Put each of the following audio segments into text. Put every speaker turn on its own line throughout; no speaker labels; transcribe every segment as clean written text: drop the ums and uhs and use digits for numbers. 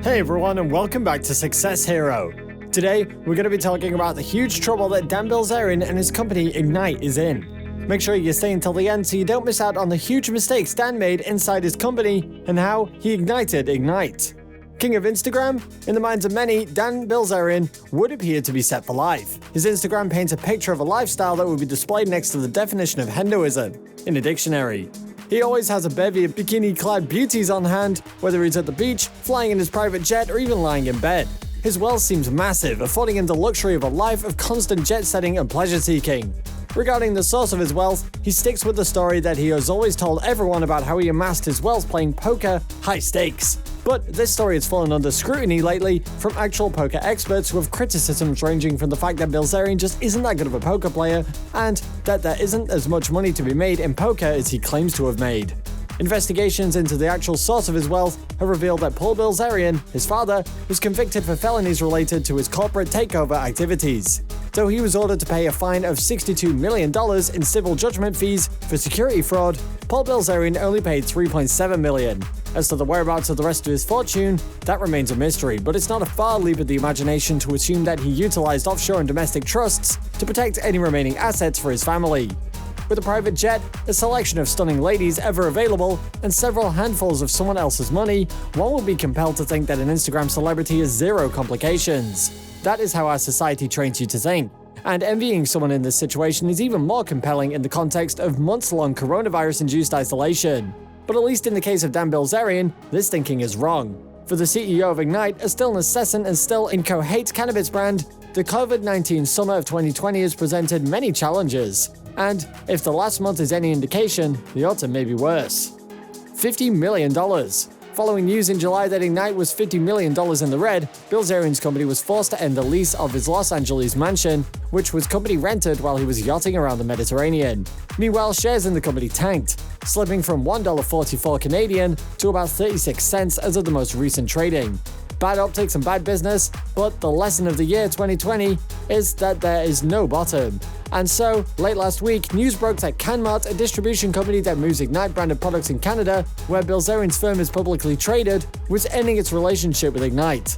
Hey everyone, and welcome back to Success Hero. Today, we're going to be talking about the huge trouble that Dan Bilzerian and his company Ignite is in. Make sure you stay until the end so you don't miss out on the huge mistakes Dan made inside his company and how he ignited Ignite. King of Instagram? In the minds of many, Dan Bilzerian would appear to be set for life. His Instagram paints a picture of a lifestyle that would be displayed next to the definition of Hinduism in a dictionary. He always has a bevy of bikini-clad beauties on hand, whether he's at the beach, flying in his private jet, or even lying in bed. His wealth seems massive, affording him the luxury of a life of constant jet-setting and pleasure-seeking. Regarding the source of his wealth, he sticks with the story that he has always told everyone about how he amassed his wealth playing poker, high stakes. But this story has fallen under scrutiny lately from actual poker experts who have criticisms ranging from the fact that Bilzerian just isn't that good of a poker player and that there isn't as much money to be made in poker as he claims to have made. Investigations into the actual source of his wealth have revealed that Paul Bilzerian, his father, was convicted for felonies related to his corporate takeover activities. Though he was ordered to pay a fine of $62 million in civil judgment fees for security fraud, Paul Bilzerian only paid $3.7 million. As to the whereabouts of the rest of his fortune, that remains a mystery, but it's not a far leap of the imagination to assume that he utilized offshore and domestic trusts to protect any remaining assets for his family. With a private jet, a selection of stunning ladies ever available, and several handfuls of someone else's money, one would be compelled to think that an Instagram celebrity has zero complications. That is how our society trains you to think. And envying someone in this situation is even more compelling in the context of months-long coronavirus-induced isolation. But at least in the case of Dan Bilzerian, this thinking is wrong. For the CEO of Ignite, a still nascent and still incoherent cannabis brand, the COVID-19 summer of 2020 has presented many challenges. And if the last month is any indication, the autumn may be worse. $50 million. Following news in July that Ignite was $50 million in the red, Bilzerian's company was forced to end the lease of his Los Angeles mansion, which was company rented while he was yachting around the Mediterranean. Meanwhile, shares in the company tanked, slipping from $1.44 Canadian to about 36 cents as of the most recent trading. Bad optics and bad business, but the lesson of the year 2020 is that there is no bottom. And so, late last week, news broke that Canmart, a distribution company that moves Ignite-branded products in Canada, where Bilzerian's firm is publicly traded, was ending its relationship with Ignite.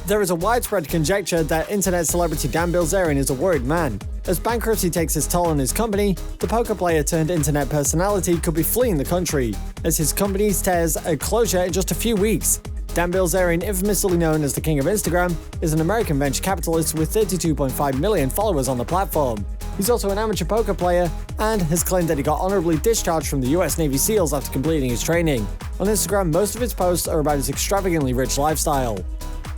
There is a widespread conjecture that internet celebrity Dan Bilzerian is a worried man. As bankruptcy takes its toll on his company, the poker player turned internet personality could be fleeing the country, as his company stares at closure in just a few weeks. Dan Bilzerian, infamously known as the King of Instagram, is an American venture capitalist with 32.5 million followers on the platform. He's also an amateur poker player and has claimed that he got honorably discharged from the US Navy SEALs after completing his training. On Instagram, most of his posts are about his extravagantly rich lifestyle.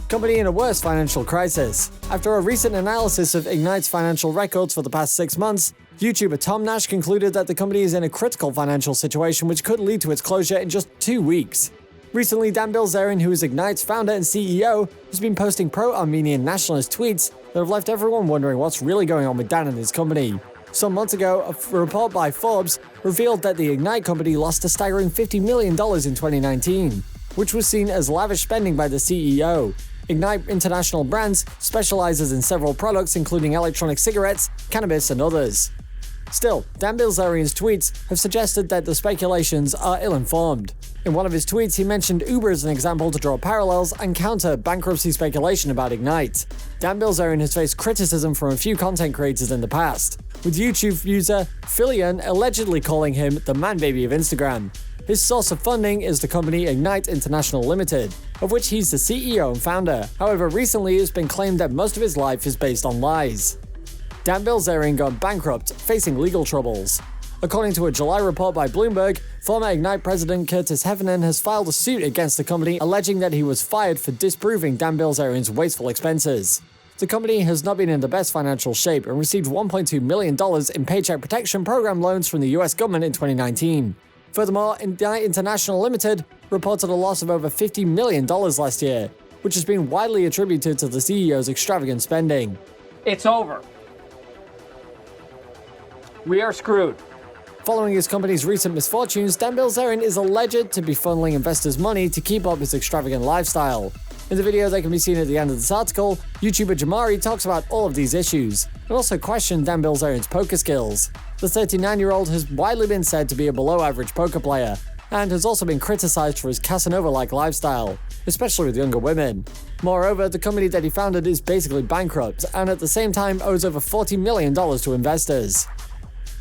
Company in a worse financial crisis. After a recent analysis of Ignite's financial records for the past 6 months, YouTuber Tom Nash concluded that the company is in a critical financial situation which could lead to its closure in just 2 weeks. Recently, Dan Bilzerian, who is Ignite's founder and CEO, has been posting pro-Armenian nationalist tweets that have left everyone wondering what's really going on with Dan and his company. Some months ago, a report by Forbes revealed that the Ignite company lost a staggering $50 million in 2019, which was seen as lavish spending by the CEO. Ignite International Brands specializes in several products including electronic cigarettes, cannabis, and others. Still, Dan Bilzerian's tweets have suggested that the speculations are ill-informed. In one of his tweets, he mentioned Uber as an example to draw parallels and counter bankruptcy speculation about Ignite. Dan Bilzerian has faced criticism from a few content creators in the past, with YouTube user Filian allegedly calling him the man-baby of Instagram. His source of funding is the company Ignite International Limited, of which he's the CEO and founder. However, recently it's been claimed that most of his life is based on lies. Dan Bilzerian got bankrupt, facing legal troubles. According to a July report by Bloomberg, former Ignite president Curtis Heffernan has filed a suit against the company alleging that he was fired for disproving Dan Bilzerian's wasteful expenses. The company has not been in the best financial shape and received $1.2 million in Paycheck Protection Program loans from the US government in 2019. Furthermore, Ignite International Limited reported a loss of over $50 million last year, which has been widely attributed to the CEO's extravagant spending.
It's over. We are screwed.
Following his company's recent misfortunes, Dan Bilzerian is alleged to be funneling investors' money to keep up his extravagant lifestyle. In the video that can be seen at the end of this article, YouTuber Jamari talks about all of these issues, and also questioned Dan Bilzerian's poker skills. The 39-year-old has widely been said to be a below-average poker player, and has also been criticized for his Casanova-like lifestyle, especially with younger women. Moreover, the company that he founded is basically bankrupt, and at the same time owes over $40 million to investors.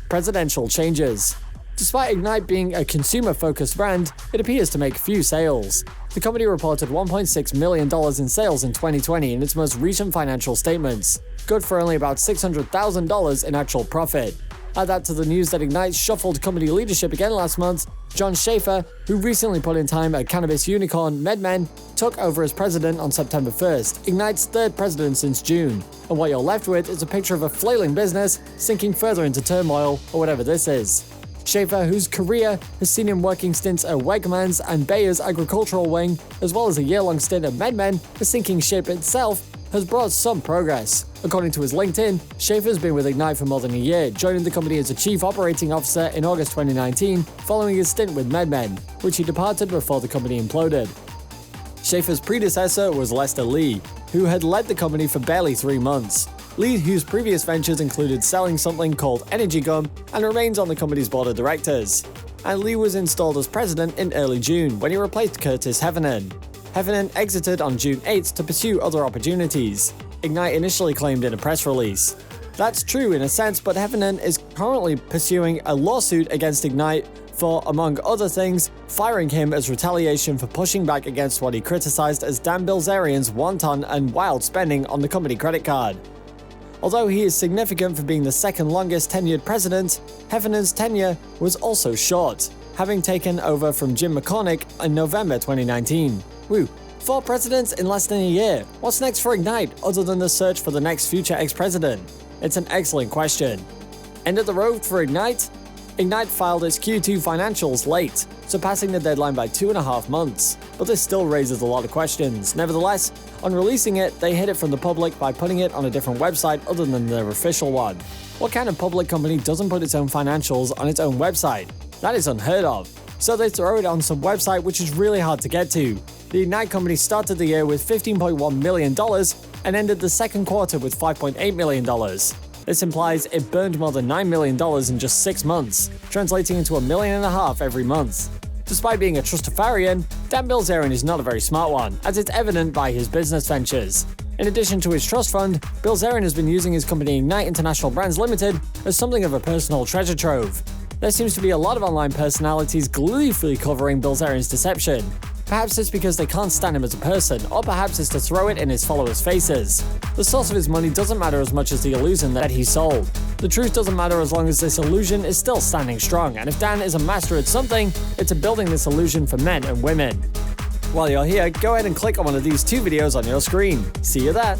Presidential changes. Despite Ignite being a consumer-focused brand, it appears to make few sales. The company reported $1.6 million in sales in 2020 in its most recent financial statements, good for only about $600,000 in actual profit. Add that to the news that Ignite shuffled company leadership again last month. John Schaefer, who recently put in time at cannabis unicorn MedMen, took over as president on September 1st, Ignite's third president since June. And what you're left with is a picture of a flailing business sinking further into turmoil, or whatever this is. Schaefer, whose career has seen him working stints at Wegmans and Bayer's agricultural wing, as well as a year-long stint at MedMen, the sinking ship itself, has brought some progress. According to his LinkedIn, Schaefer's been with Ignite for more than a year, joining the company as a chief operating officer in August 2019, following his stint with MedMen, which he departed before the company imploded. Schaefer's predecessor was Lester Lee, who had led the company for barely 3 months. Lee, whose previous ventures included selling something called Energy Gum, and remains on the company's board of directors. And Lee was installed as president in early June, when he replaced Curtis Heffernan. Heffernan exited on June 8th to pursue other opportunities, Ignite initially claimed in a press release. That's true in a sense, but Heffernan is currently pursuing a lawsuit against Ignite for, among other things, firing him as retaliation for pushing back against what he criticized as Dan Bilzerian's wanton and wild spending on the company credit card. Although he is significant for being the second longest tenured president, Heffernan's tenure was also short, having taken over from Jim McCormick in November 2019. Woo, 4 presidents in less than a year. What's next for Ignite, other than the search for the next future ex-president? It's an excellent question. End of the road for Ignite? Ignite filed its Q2 financials late, surpassing the deadline by 2.5 months, but this still raises a lot of questions. Nevertheless, on releasing it, they hid it from the public by putting it on a different website other than their official one. What kind of public company doesn't put its own financials on its own website? That is unheard of. So they throw it on some website which is really hard to get to. The Ignite company started the year with $15.1 million and ended the second quarter with $5.8 million. This implies it burned more than $9 million in just 6 months, translating into $1.5 million every month. Despite being a trustafarian, Dan Bilzerian is not a very smart one, as it's evident by his business ventures. In addition to his trust fund, Bilzerian has been using his company Ignite International Brands Limited as something of a personal treasure trove. There seems to be a lot of online personalities gleefully covering Bilzerian's deception. Perhaps it's because they can't stand him as a person, or perhaps it's to throw it in his followers' faces. The source of his money doesn't matter as much as the illusion that he sold. The truth doesn't matter as long as this illusion is still standing strong, and if Dan is a master at something, it's at building this illusion for men and women. While you're here, go ahead and click on one of these 2 videos on your screen. See you there!